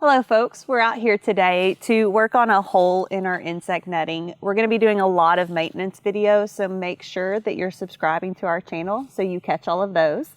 Hello folks, we're out here today to work on a hole in our insect netting. We're going to be doing a lot of maintenance videos, so make sure that you're subscribing to our channel so you catch all of those.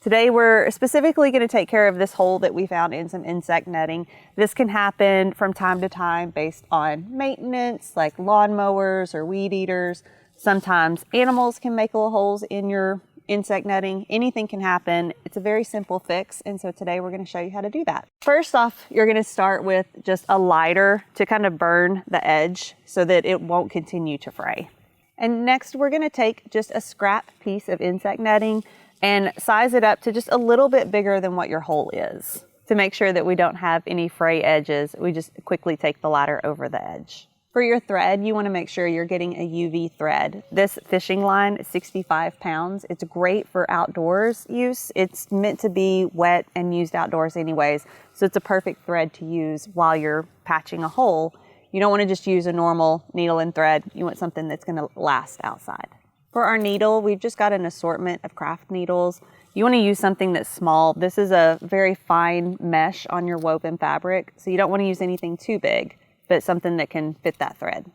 Today we're specifically going to take care of this hole that we found in some insect netting. This can happen from time to time based on maintenance, like lawnmowers or weed eaters. Sometimes animals can make little holes in your insect netting. Anything can happen. It's a very simple fix, and so today we're going to show you how to do that. First off, you're going to start with just a lighter to kind of burn the edge so that it won't continue to fray. And next we're going to take just a scrap piece of insect netting and size it up to just a little bit bigger than what your hole is. To make sure that we don't have any fray edges, we just quickly take the ladder over the edge. For your thread, you want to make sure you're getting a UV thread. This fishing line is 65 pounds. It's great for outdoors use. It's meant to be wet and used outdoors anyways, so it's a perfect thread to use while you're patching a hole. You don't want to just use a normal needle and thread. You want something that's going to last outside. For our needle, we've just got an assortment of craft needles. You want to use something that's small. This is a very fine mesh on your woven fabric, so you don't want to use anything too big, but something that can fit that thread.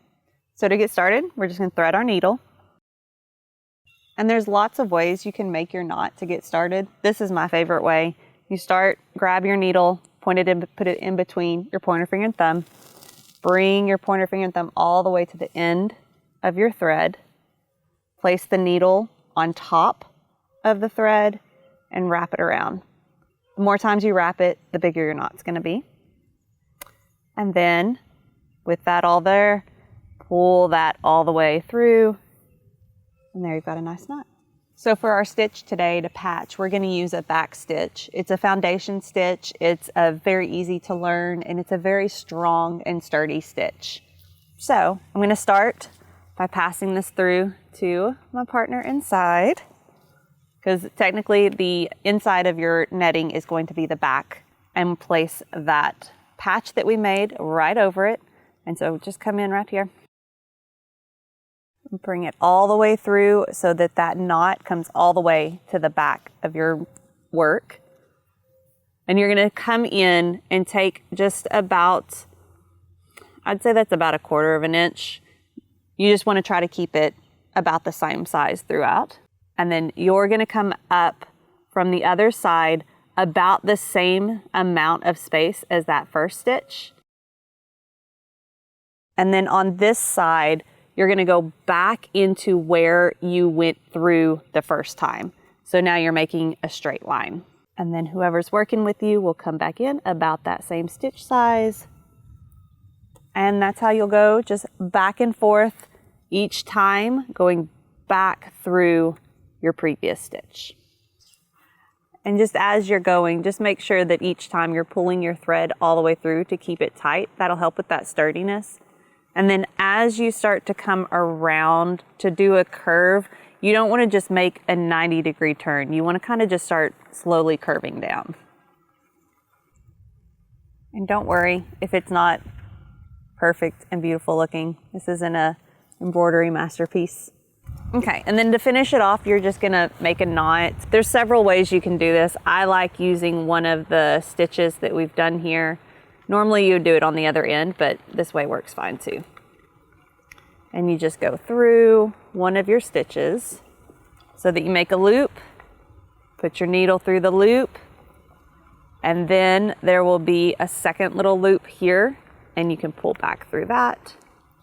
So to get started, we're just going to thread our needle. And there's lots of ways you can make your knot to get started. This is my favorite way. You start, grab your needle, point it in, put it in between your pointer finger and thumb. Bring your pointer finger and thumb all the way to the end of your thread. Place the needle on top of the thread and wrap it around. The more times you wrap it, the bigger your knot's going to be. And then with that all there, pull that all the way through, and there you've got a nice knot. So for our stitch today to patch, we're going to use a back stitch. It's a foundation stitch. It's a very easy to learn, and it's a very strong and sturdy stitch. So I'm going to start by passing this through to my partner inside, because technically the inside of your netting is going to be the back, and place that patch that we made right over it. And so just come in right here. Bring it all the way through so that that knot comes all the way to the back of your work. And you're going to come in and take just about, I'd say that's about 1/4 of an inch. You just want to try to keep it about the same size throughout. And then you're going to come up from the other side about the same amount of space as that first stitch. And then on this side, you're going to go back into where you went through the first time. So now you're making a straight line. And then whoever's working with you will come back in about that same stitch size. And that's how you'll go, just back and forth each time, going back through your previous stitch. And just as you're going, just make sure that each time you're pulling your thread all the way through to keep it tight. That'll help with that sturdiness. And then as you start to come around to do a curve, you don't want to just make a 90-degree turn. You want to kind of just start slowly curving down. And don't worry if it's not perfect and beautiful looking. This isn't an embroidery masterpiece. Okay, and then to finish it off, you're just gonna make a knot. There's several ways you can do this. I like using one of the stitches that we've done here. Normally you would do it on the other end, but this way works fine too. And you just go through one of your stitches so that you make a loop, put your needle through the loop, and then there will be a second little loop here, and you can pull back through that,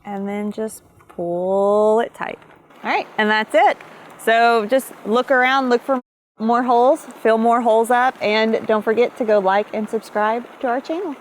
and then just pull it tight. All right, and that's it. So just look around, look for more holes, fill more holes up, and don't forget to go like and subscribe to our channel.